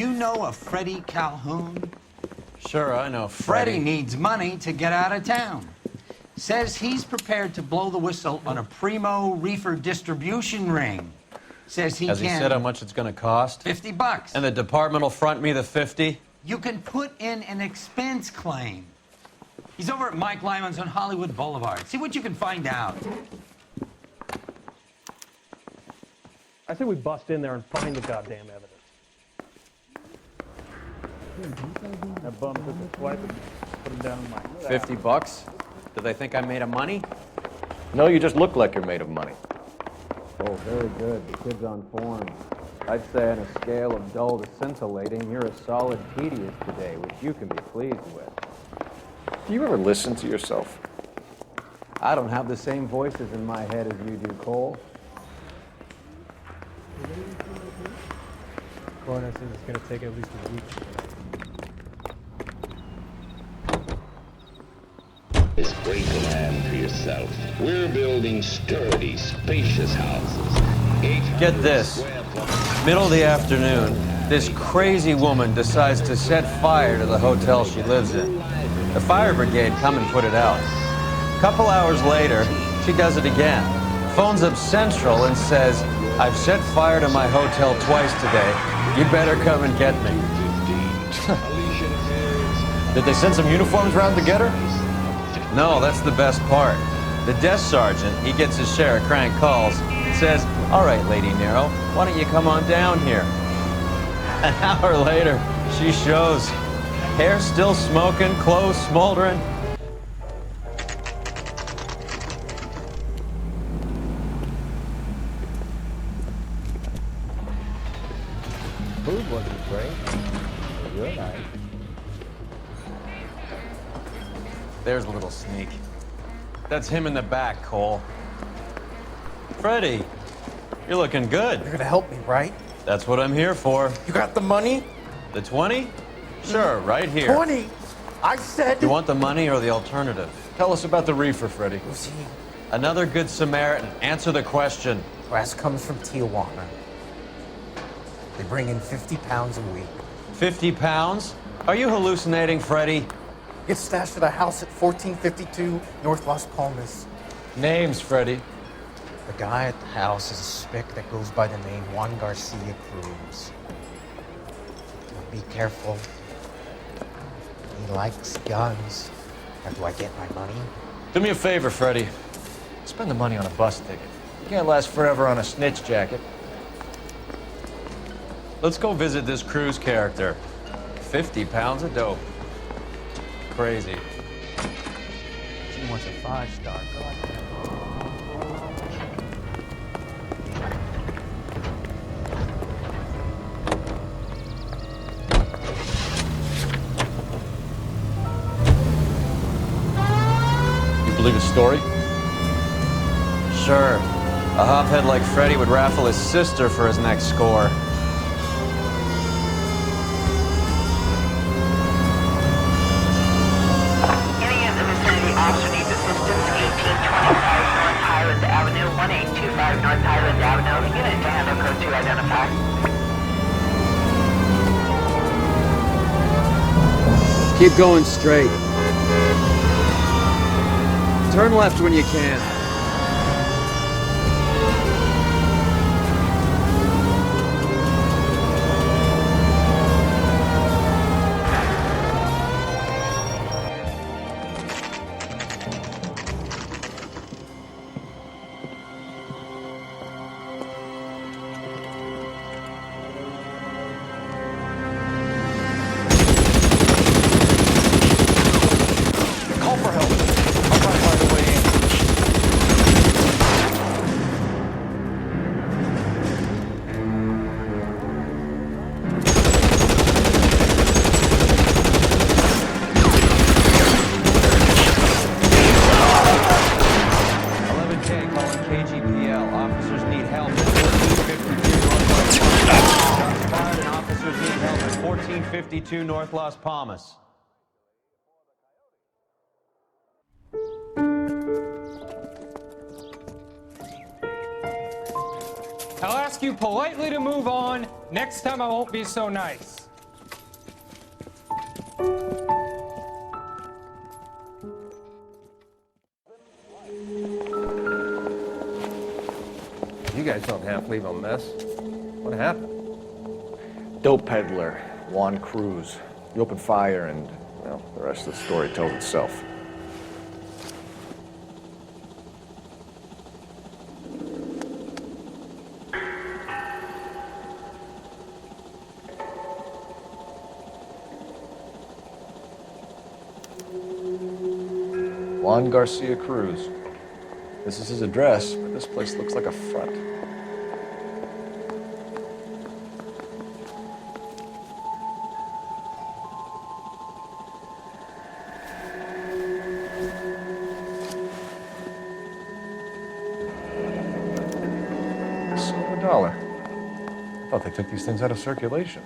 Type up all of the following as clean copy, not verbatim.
You know a Freddie Calhoun? Sure, I know Freddie Freddie. needs money to get out of town. Says he's prepared to blow the whistle on a primo reefer distribution ring. Says he Has can... he said how much it's going to cost? $50. And the department will front me the 50? You can put in an expense claim. He's over at Mike Lyman's on Hollywood Boulevard. See what you can find out. I say we bust in there and find the goddamn evidence. That bum took a swipe and put him down in my... $50? Do they think I'm made of money? No, you just look like you're made of money. Oh, very good. The kid's on form. I'd say on a scale of dull to scintillating, you're a solid tedious today, which you can be pleased with. Do you ever listen to yourself? I don't have the same voices in my head as you do, Cole. Coroner says it's going to take at least a week. This great land for yourself. We're building sturdy, spacious houses. Get this. Middle of the afternoon, this crazy woman decides to set fire to the hotel she lives in. The fire brigade come and put it out. A couple hours later, she does it again. Phones up Central and says, "I've set fire to my hotel twice today. You better come and get me." Did they send some uniforms around to get her? No, that's the best part. The desk sergeant, he gets his share of crank calls, says, "All right, Lady Nero, why don't you come on down here?" An hour later, she shows. Hair still smoking, clothes smoldering. Food wasn't great. Good night. There's a little sneak. That's him in the back, Cole. Freddie, you're looking good. You're gonna help me, right? That's what I'm here for. You got the money? The 20? Sure, right here. 20! I said... You want the money or the alternative? Tell us about the reefer, Freddie. Who's he? Another good Samaritan. Answer the question. Grass comes from Tijuana. They bring in 50 pounds a week. 50 pounds? Are you hallucinating, Freddie? Gets stashed at a house at 1452 North Las Palmas. Names, Freddie. The guy at the house is a spick that goes by the name Juan Garcia Cruz. Now be careful. He likes guns. How do I get my money? Do me a favor, Freddie. Spend the money on a bus ticket. You can't last forever on a snitch jacket. Let's go visit this Cruz character. 50 pounds of dope. Crazy. She wants a 5-star. You believe his story? Sure. A hophead like Freddie would raffle his sister for his next score. Any of the vicinity officer needs assistance, 1825 North Highland Avenue, 1825 North Highland Avenue. Unit to handle code 2 identify. Keep going straight. Turn left when you can. Call for help. I'll try to find a way in. KGPL. Officers need help at 1452 North Las Palmas. Shots fired and officers need help at 1452 North Las Palmas. I'll ask you politely to move on. Next time I won't be so nice. You guys don't half leave a mess. What happened? Dope peddler, Juan Cruz. He opened fire and, well, the rest of the story tells itself. Juan Garcia Cruz. This is his address, but this place looks like a front. $1. I thought they took these things out of circulation.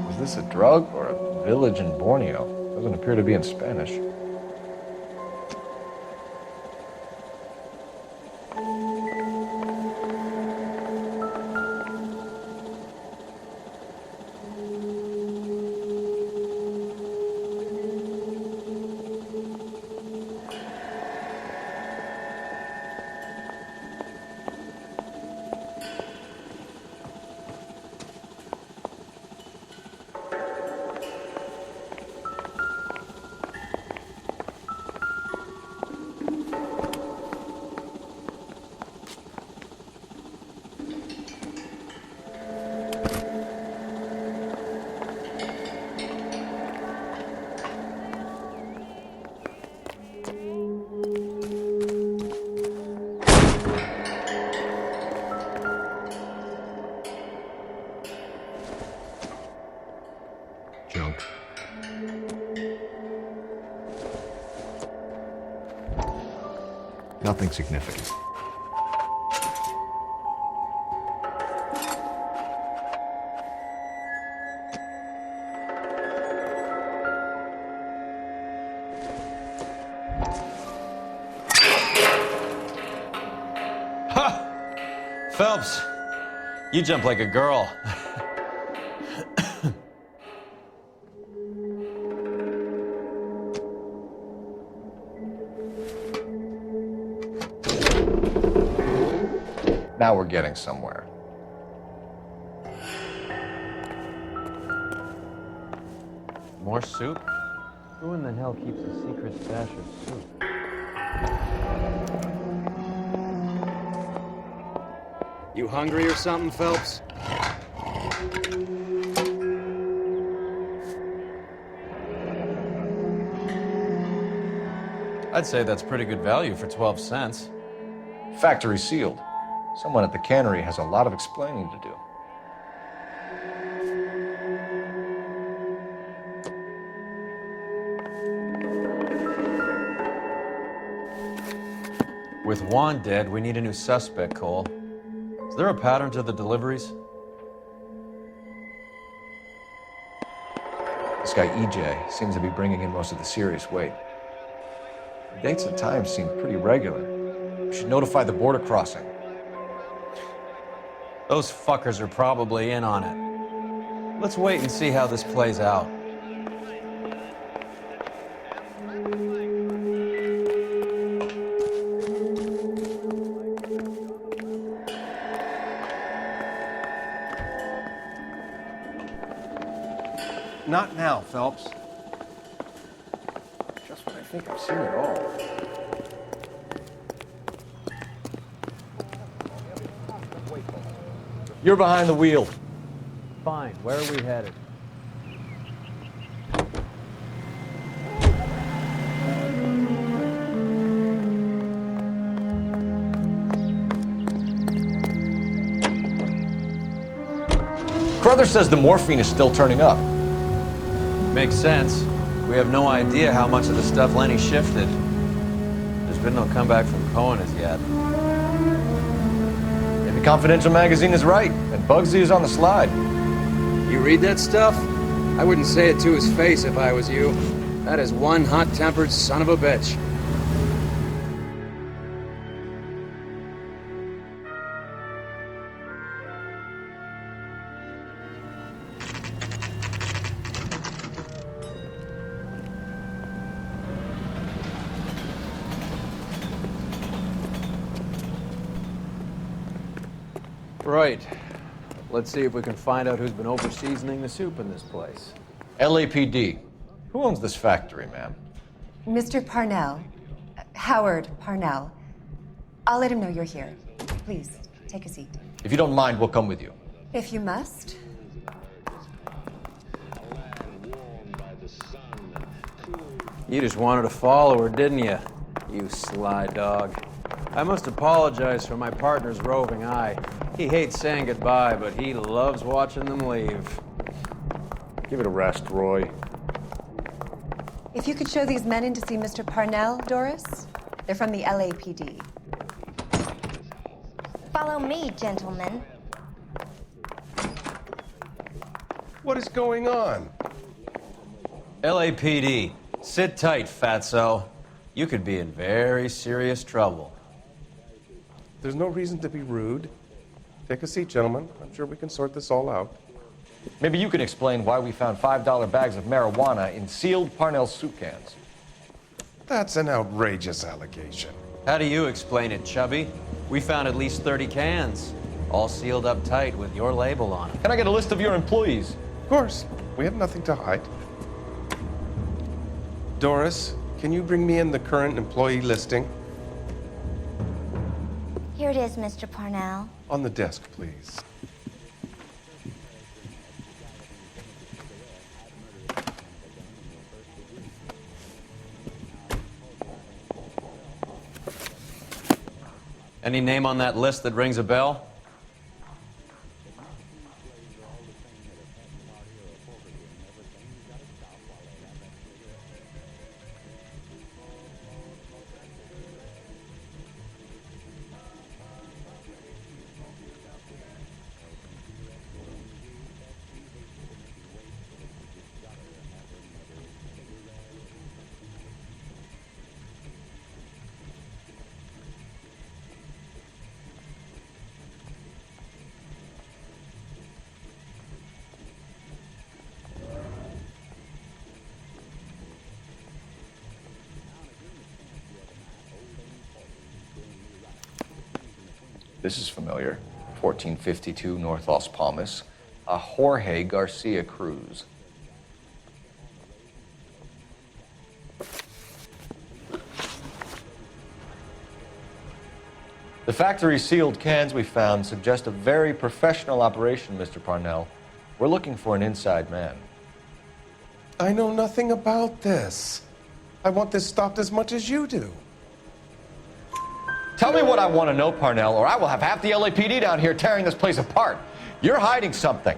Is this a drug or a village in Borneo? Doesn't appear to be in Spanish. Junk. Nothing significant. Ha! Phelps, you jump like a girl. Now we're getting somewhere. More soup? Who in the hell keeps a secret stash of soup? You hungry or something, Phelps? I'd say that's pretty good value for 12 cents. Factory sealed. Someone at the cannery has a lot of explaining to do. With Juan dead, we need a new suspect, Cole. Is there a pattern to the deliveries? This guy EJ seems to be bringing in most of the serious weight. The dates and times seem pretty regular. We should notify the border crossing. Those fuckers are probably in on it. Let's wait and see how this plays out. Not now, Phelps. Just when I think I've seen it all. You're behind the wheel. Fine. Where are we headed? Crothers says the morphine is still turning up. Makes sense. We have no idea how much of the stuff Lenny shifted. There's been no comeback from Cohen as yet. Maybe Confidential magazine is right, and Bugsy is on the slide. You read that stuff? I wouldn't say it to his face if I was you. That is one hot-tempered son of a bitch. Right. Let's see if we can find out who's been over-seasoning the soup in this place. LAPD. Who owns this factory, ma'am? Mr. Parnell. Howard Parnell. I'll let him know you're here. Please, take a seat. If you don't mind, we'll come with you. If you must. You just wanted to follow her, didn't you? You sly dog. I must apologize for my partner's roving eye. He hates saying goodbye, but he loves watching them leave. Give it a rest, Roy. If you could show these men in to see Mr. Parnell, Doris. They're from the LAPD. Follow me, gentlemen. What is going on? LAPD, sit tight, fatso. You could be in very serious trouble. There's no reason to be rude. Take a seat, gentlemen. I'm sure we can sort this all out. Maybe you can explain why we found $5 bags of marijuana in sealed Parnell soup cans. That's an outrageous allegation. How do you explain it, Chubby? We found at least 30 cans, all sealed up tight with your label on it. Can I get a list of your employees? Of course. We have nothing to hide. Doris, can you bring me in the current employee listing? Here it is, Mr. Parnell. On the desk, please. Any name on that list that rings a bell? This is familiar. 1452 North Las Palmas. A Jorge Garcia Cruz. The factory sealed cans we found suggest a very professional operation, Mr. Parnell. We're looking for an inside man. I know nothing about this. I want this stopped as much as you do. Tell me what I want to know, Parnell, or I will have half the LAPD down here tearing this place apart. You're hiding something.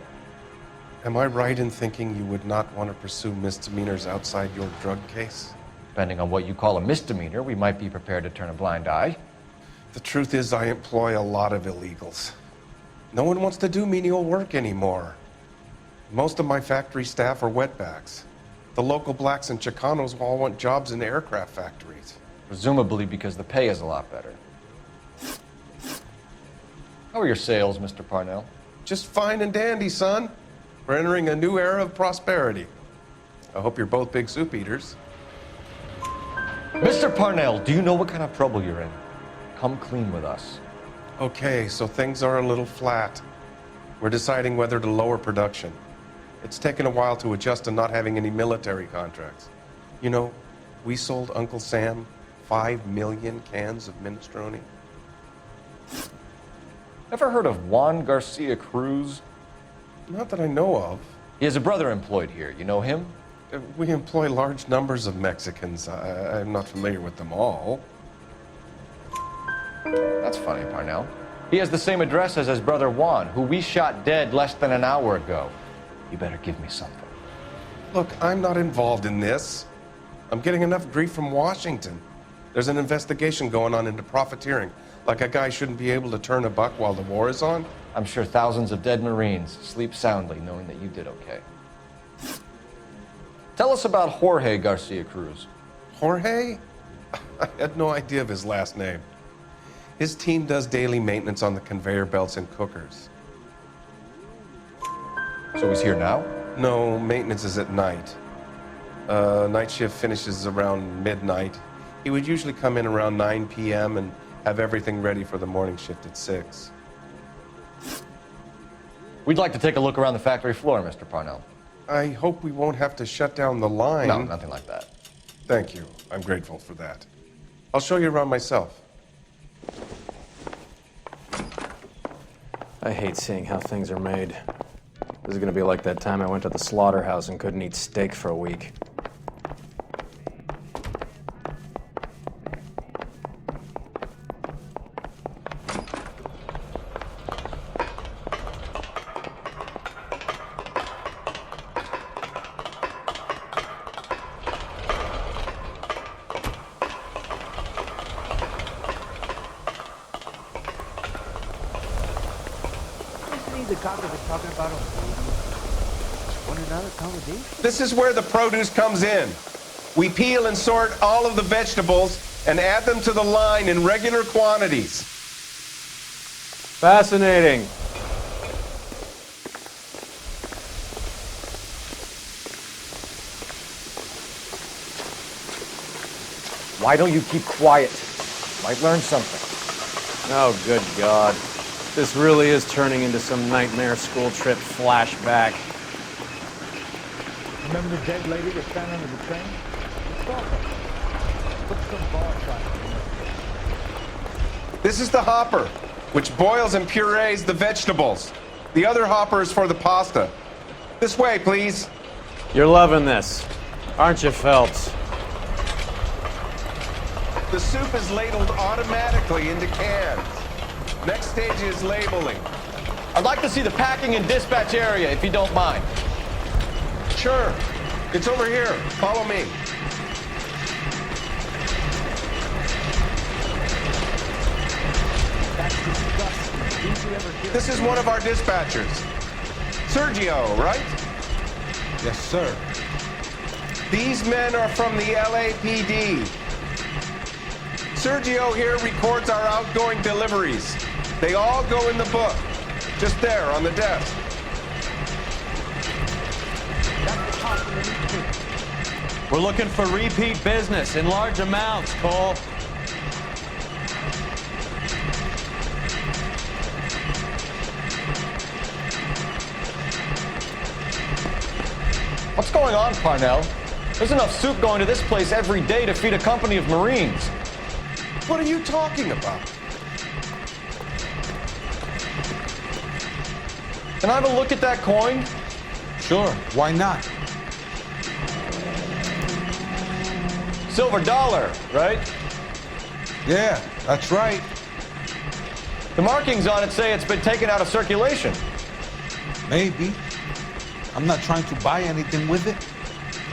Am I right in thinking you would not want to pursue misdemeanors outside your drug case? Depending on what you call a misdemeanor, we might be prepared to turn a blind eye. The truth is, I employ a lot of illegals. No one wants to do menial work anymore. Most of my factory staff are wetbacks. The local blacks and Chicanos all want jobs in aircraft factories. Presumably because the pay is a lot better. How are your sales, Mr. Parnell? Just fine and dandy, son. We're entering a new era of prosperity. I hope you're both big soup eaters. Mr. Parnell, do you know what kind of trouble you're in? Come clean with us. Okay, so things are a little flat. We're deciding whether to lower production. It's taken a while to adjust to not having any military contracts. You know, we sold Uncle Sam 5 million cans of minestrone. Ever heard of Juan Garcia Cruz? Not that I know of. He has a brother employed here. You know him? We employ large numbers of Mexicans. I'm not familiar with them all. That's funny, Parnell. He has the same address as his brother Juan, who we shot dead less than an hour ago. You better give me something. Look, I'm not involved in this. I'm getting enough grief from Washington. There's an investigation going on into profiteering. Like a guy shouldn't be able to turn a buck while the war is on. I'm sure thousands of dead Marines sleep soundly knowing that you did okay. Tell us about Jorge Garcia Cruz. Jorge? I had no idea of his last name. His team does daily maintenance on the conveyor belts and cookers. So he's here now? No, maintenance is at night. Night shift finishes around midnight. He would usually come in around 9 p.m. and have everything ready for the morning shift at 6. We'd like to take a look around the factory floor, Mr. Parnell. I hope we won't have to shut down the line. No, nothing like that. Thank you. I'm grateful for that. I'll show you around myself. I hate seeing how things are made. This is gonna be like that time I went to the slaughterhouse and couldn't eat steak for a week. The cop is talking about one another accommodation. This is where the produce comes in. We peel and sort all of the vegetables and add them to the line in regular quantities. Fascinating. Why don't you keep quiet? Might learn something. Oh, good God. This really is turning into some nightmare school trip flashback. Remember the dead lady that found under the train? Let's talk her. Put some ball signs in there. This is the hopper, which boils and purees the vegetables. The other hopper is for the pasta. This way, please. You're loving this, aren't you, Phelps? The soup is ladled automatically into cans. Next stage is labeling. I'd like to see the packing and dispatch area, if you don't mind. Sure. It's over here. Follow me. This is one of our dispatchers. Sergio, right? Yes, sir. These men are from the LAPD. Sergio here records our outgoing deliveries. They all go in the book, just there on the desk. We're looking for repeat business in large amounts, Cole. What's going on, Parnell? There's enough soup going to this place every day to feed a company of Marines. What are you talking about? Can I have a look at that coin? Sure, why not? Silver dollar, right? Yeah, that's right. The markings on it say it's been taken out of circulation. Maybe. I'm not trying to buy anything with it.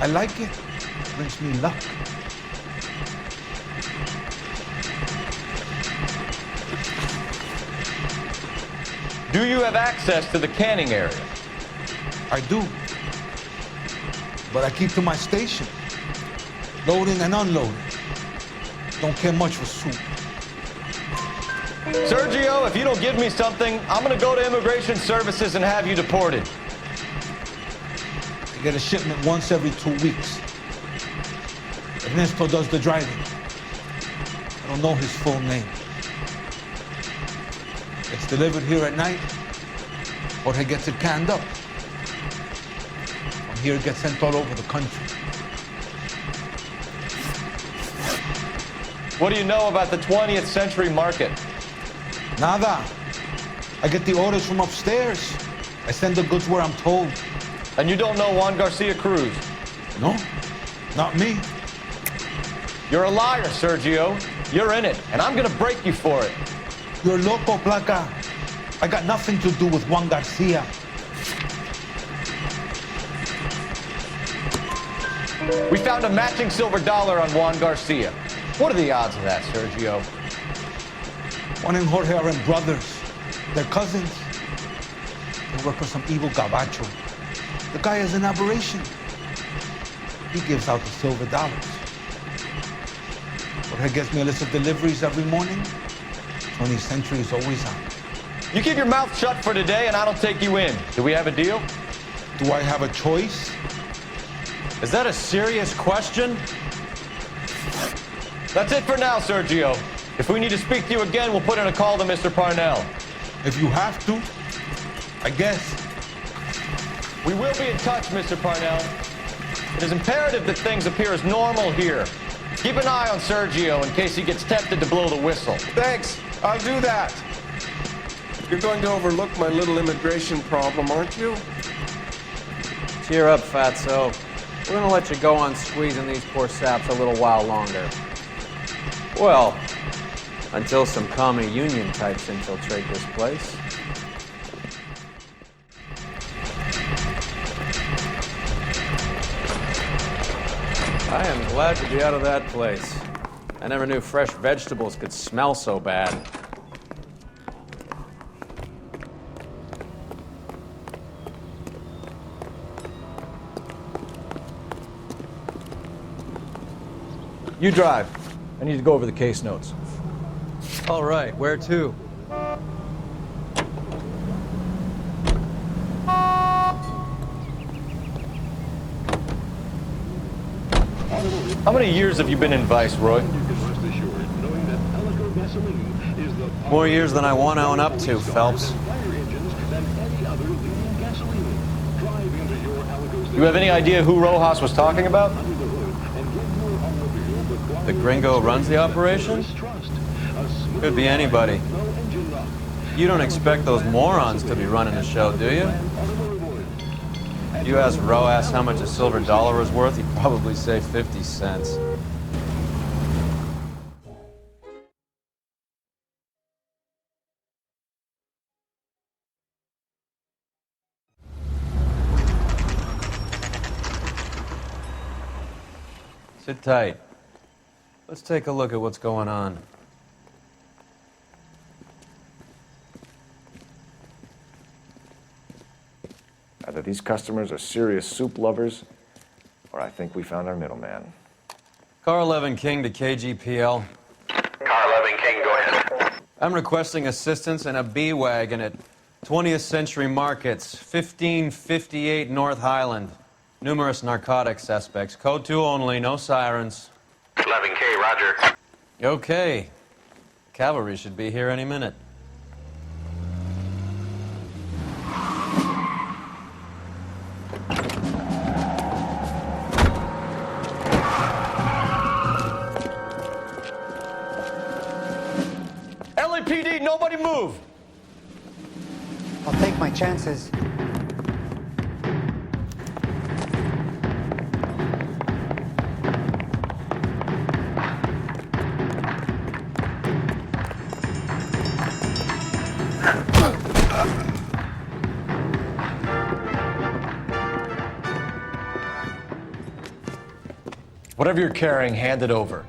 I like it. It brings me luck. Do you have access to the canning area? I do. But I keep to my station. Loading and unloading. Don't care much for soup. Sergio, if you don't give me something, I'm gonna go to Immigration Services and have you deported. I get a shipment once every 2 weeks. Ernesto does the driving. I don't know his full name. It's delivered here at night, or he gets it canned up. From here it gets sent all over the country. What do you know about the 20th century market? Nada. I get the orders from upstairs. I send the goods where I'm told. And you don't know Juan Garcia Cruz? No, not me. You're a liar, Sergio. You're in it, and I'm gonna break you for it. You're loco, Placa. I got nothing to do with Juan Garcia. We found a matching silver dollar on Juan Garcia. What are the odds of that, Sergio? Juan and Jorge aren't brothers. They're cousins. They work for some evil gabacho. The guy is an aberration. He gives out the silver dollars. Jorge gets me a list of deliveries every morning. 20th Century is always on. You keep your mouth shut for today and I don't take you in. Do we have a deal? Do I have a choice? Is that a serious question? That's it for now, Sergio. If we need to speak to you again, we'll put in a call to Mr. Parnell. If you have to, I guess. We will be in touch, Mr. Parnell. It is imperative that things appear as normal here. Keep an eye on Sergio in case he gets tempted to blow the whistle. Thanks. I'll do that. You're going to overlook my little immigration problem, aren't you? Cheer up, fatso. We're gonna let you go on squeezing these poor saps a little while longer. Well, until some commie union types infiltrate this place. I am glad to be out of that place. I never knew fresh vegetables could smell so bad. You drive. I need to go over the case notes. All right, where to? How many years have you been in Vice, Roy? More years than I want to own up to, Phelps. You have any idea who Rojas was talking about? The gringo runs the operation? Could be anybody. You don't expect those morons to be running the show, do you? If you asked Rojas how much a silver dollar was worth, he'd probably say 50 cents. Sit tight. Let's take a look at what's going on. Either these customers are serious soup lovers, or I think we found our middleman. Car 11 King to KGPL. Car 11 King, go ahead. I'm requesting assistance in a B-Wagon at 20th Century Markets, 1558 North Highland. Numerous narcotic suspects. Code 2 only, no sirens. 11K, roger. Okay. Cavalry should be here any minute. LAPD, nobody move! I'll take my chances. Whatever you're carrying, hand it over.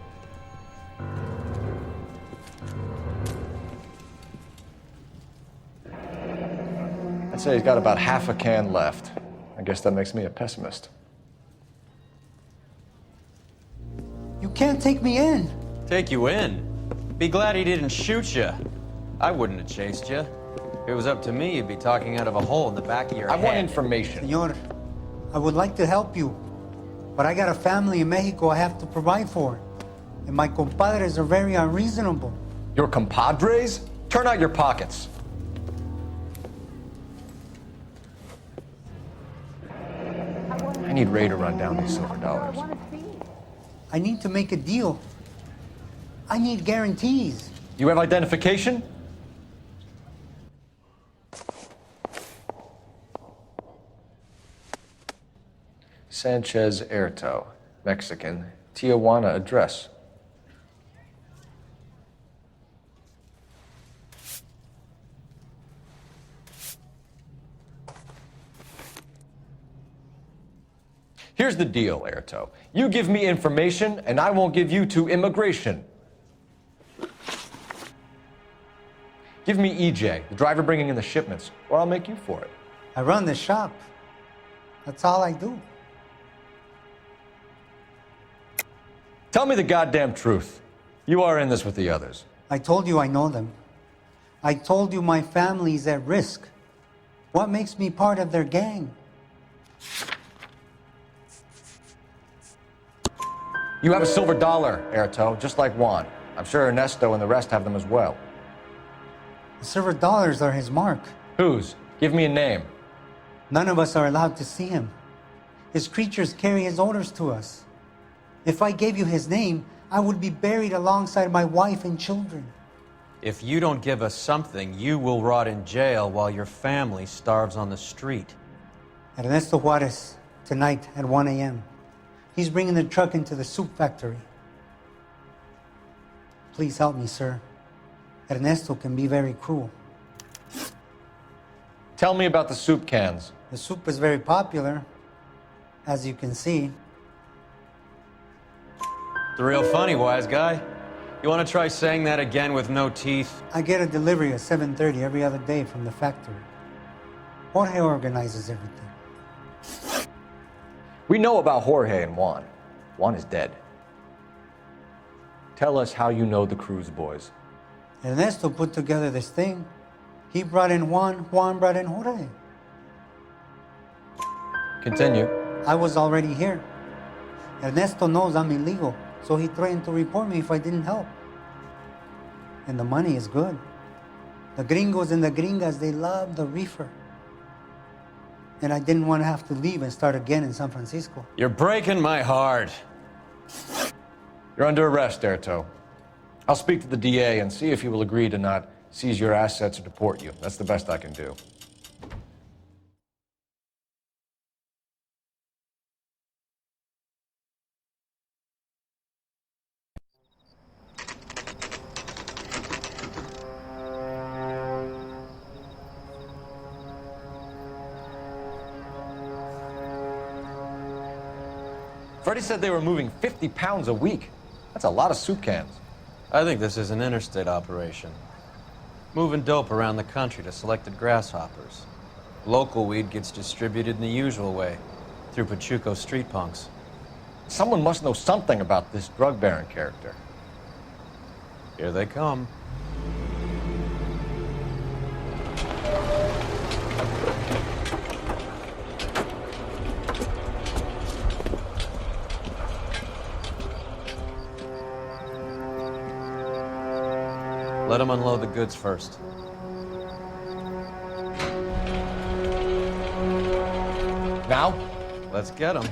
I'd say he's got about half a can left. I guess that makes me a pessimist. You can't take me in. Take you in? Be glad he didn't shoot you. I wouldn't have chased you. If it was up to me, you'd be talking out of a hole in the back of your head. I want information. Senor, I would like to help you, but I got a family in Mexico I have to provide for. And my compadres are very unreasonable. Your compadres? Turn out your pockets. I need Ray to run down these silver dollars. I need to make a deal. I need guarantees. You have identification? Sanchez Erto, Mexican, Tijuana address. Here's the deal, Erto. You give me information, and I won't give you to immigration. Give me EJ, the driver bringing in the shipments, or I'll make you for it. I run the shop. That's all I do. Tell me the goddamn truth. You are in this with the others. I told you I know them. I told you my family's at risk. What makes me part of their gang? You have a silver dollar, Erto, just like Juan. I'm sure Ernesto and the rest have them as well. The silver dollars are his mark. Whose? Give me a name. None of us are allowed to see him. His creatures carry his orders to us. If I gave you his name, I would be buried alongside my wife and children. If you don't give us something, you will rot in jail while your family starves on the street. Ernesto Juarez, tonight at 1 a.m. He's bringing the truck into the soup factory. Please help me, sir. Ernesto can be very cruel. Tell me about the soup cans. The soup is very popular, as you can see. It's real funny, wise guy. You want to try saying that again with no teeth? I get a delivery at 7:30 every other day from the factory. Jorge organizes everything. We know about Jorge and Juan. Juan is dead. Tell us how you know the Cruz boys. Ernesto put together this thing. He brought in Juan, Juan brought in Jorge. Continue. I was already here. Ernesto knows I'm illegal, so he threatened to report me if I didn't help. And the money is good. The gringos and the gringas, they love the reefer. And I didn't want to have to leave and start again in San Francisco. You're breaking my heart. You're under arrest, Erto. I'll speak to the DA and see if he will agree to not seize your assets or deport you. That's the best I can do. Freddie said they were moving 50 pounds a week. That's a lot of soup cans. I think this is an interstate operation. Moving dope around the country to selected grasshoppers. Local weed gets distributed in the usual way, through Pachuco street punks. Someone must know something about this drug baron character. Here they come. Let them unload the goods first. Now? Let's get them.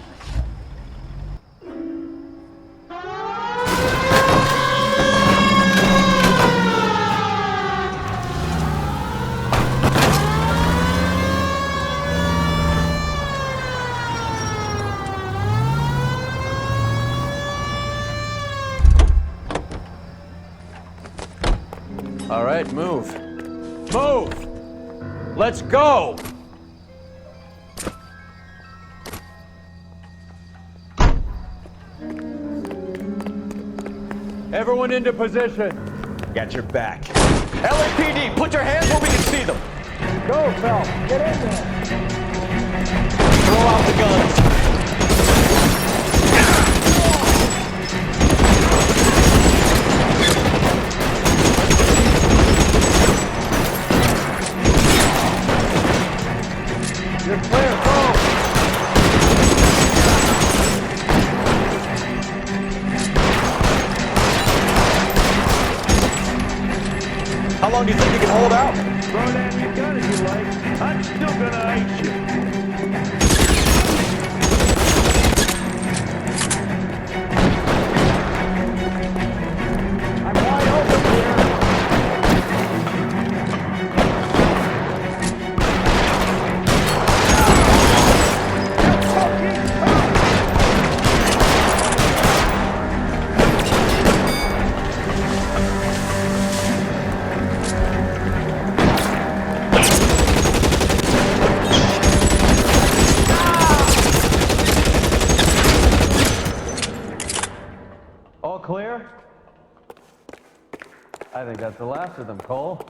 All right, move. Move! Let's go! Everyone into position. Got your back. LAPD, put your hands where we can see them. Go, Phelps. Get in there. Throw out the guns. You're clear. Go. How long do you think you can hold out? Throw down your gun if you like. I'm still gonna ice you. I'm wide open here. All clear? I think that's the last of them, Cole.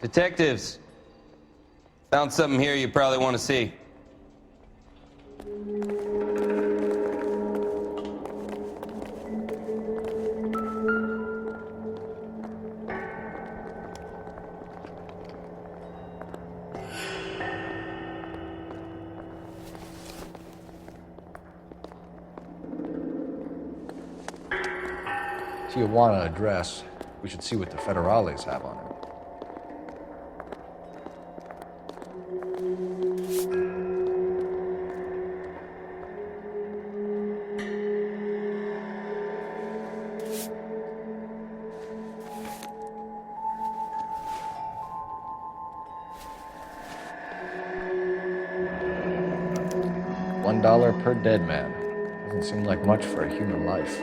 Detectives, found something here you probably want to see. Tijuana address. We should see what the federales have on him. $1 per dead man. Doesn't seem like much for a human life.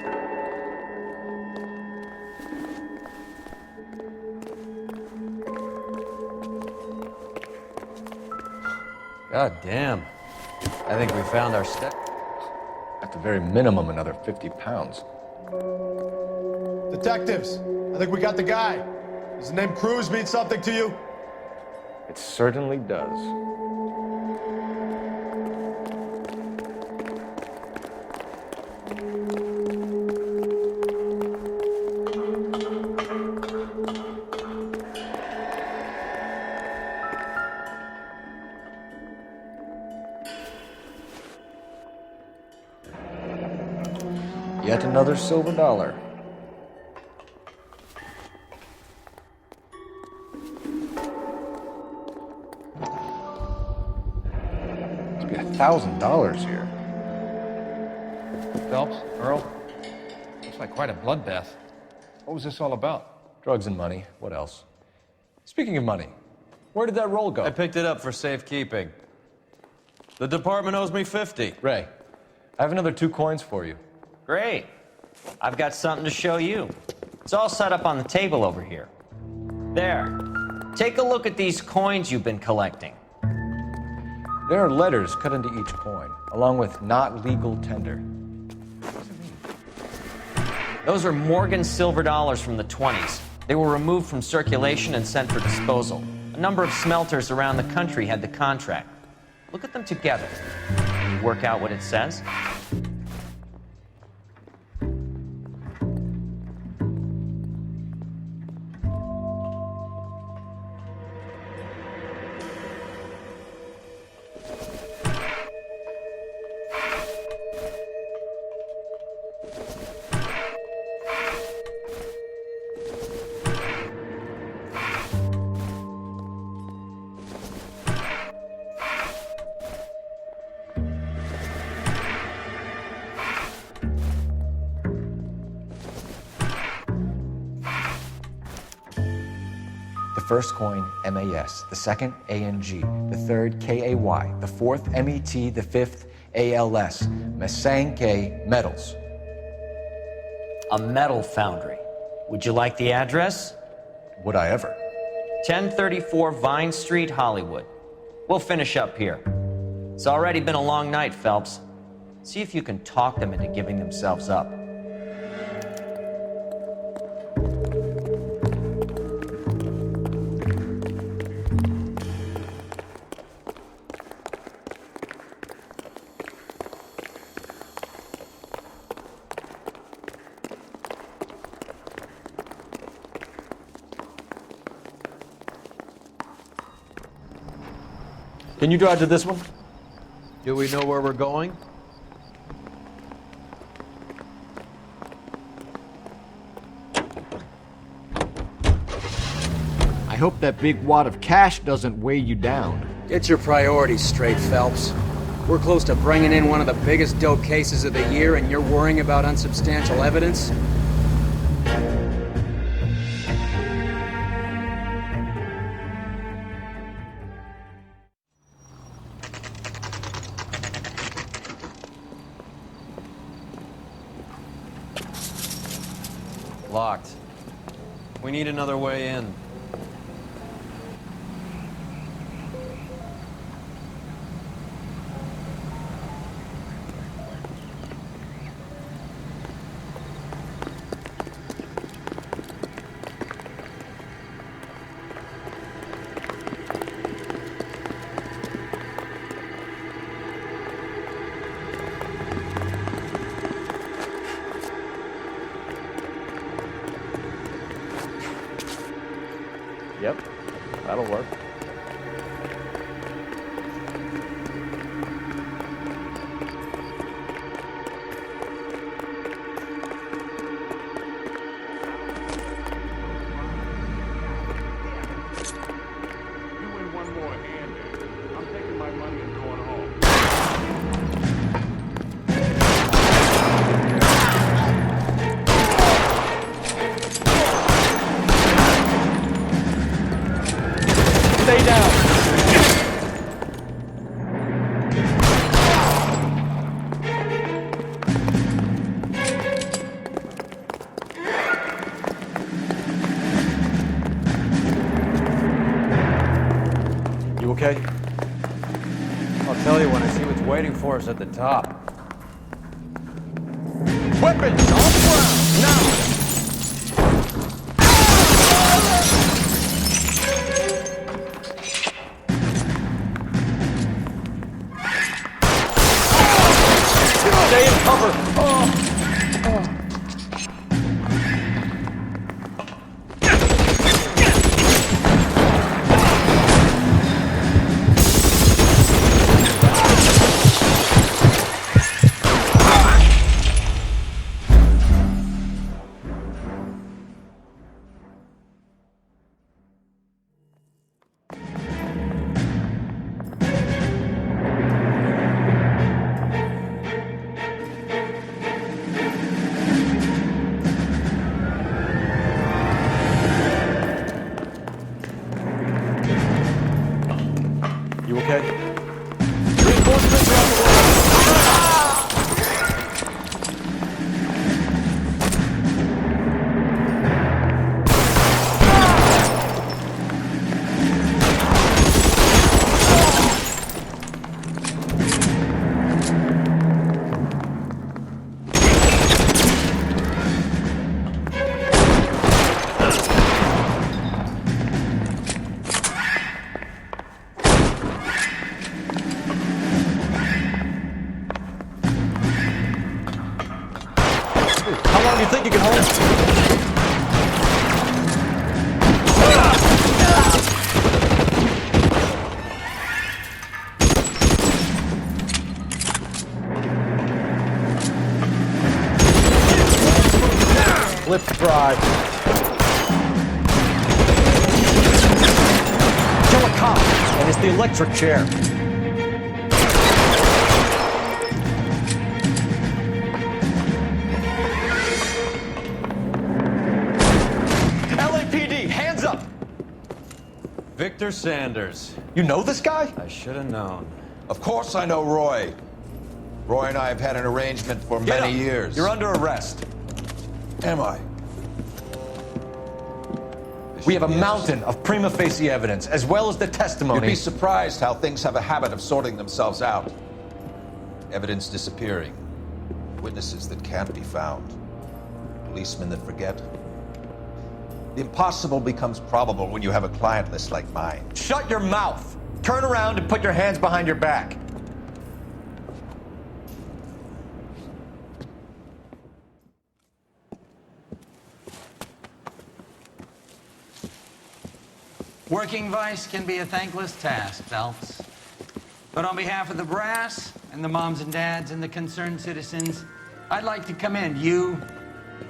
God damn. I think we found our step. At the very minimum, another 50 pounds. Detectives, I think we got the guy. Does the name Cruz mean something to you? It certainly does. Yet another silver dollar. Must be $1,000 here. Phelps, Earl, looks like quite a bloodbath. What was this all about? Drugs and money. What else? Speaking of money, where did that roll go? I picked it up for safekeeping. The department owes me 50. Ray, I have another 2 coins for you. Great. I've got something to show you. It's all set up on the table over here. There. Take a look at these coins you've been collecting. There are letters cut into each coin, along with not legal tender. Those are Morgan silver dollars from the 20s. They were removed from circulation and sent for disposal. A number of smelters around the country had the contract. Look at them together. Can you work out what it says? The first coin, MAS, the second, ANG, the third, KAY, the fourth, MET, the fifth, ALS, Masanke Metals. A metal foundry. Would you like the address? Would I ever? 1034 Vine Street, Hollywood. We'll finish up here. It's already been a long night, Phelps. See if you can talk them into giving themselves up. Can you drive to this one? Do we know where we're going? I hope that big wad of cash doesn't weigh you down. Get your priorities straight, Phelps. We're close to bringing in one of the biggest dope cases of the year, and you're worrying about unsubstantial evidence? Locked. We need another way in. Yep, that'll work. You okay? I'll tell you when I see what's waiting for us at the top. Weapons on the ground, now! Stay in cover! You okay? Reinforcements are on the way! How long do you think you can hold it? Flip drive. Kill a cop, and it's the electric chair. LAPD, hands up! Victor Sanders. You know this guy? I should have known. Of course I know Roy. Roy and I have had an arrangement for Get many up. years. You're under arrest. Am I? We have a mountain of prima facie evidence, as well as the testimony. You'd be surprised how things have a habit of sorting themselves out. Evidence disappearing. Witnesses that can't be found. Policemen that forget. The impossible becomes probable when you have a client list like mine. Shut your mouth! Turn around and put your hands behind your back. Working vice can be a thankless task, Phelps. But on behalf of the brass and the moms and dads and the concerned citizens, I'd like to commend you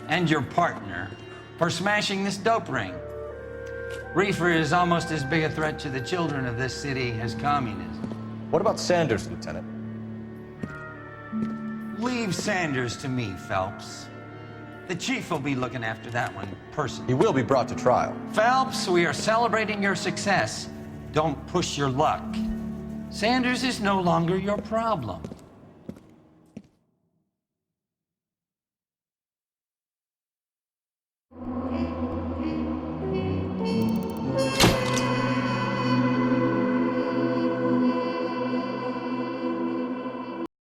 and your partner for smashing this dope ring. Reefer is almost as big a threat to the children of this city as communism. What about Sanders, Lieutenant? Leave Sanders to me, Phelps. The chief will be looking after that one personally. He will be brought to trial. Phelps, we are celebrating your success. Don't push your luck. Sanders is no longer your problem.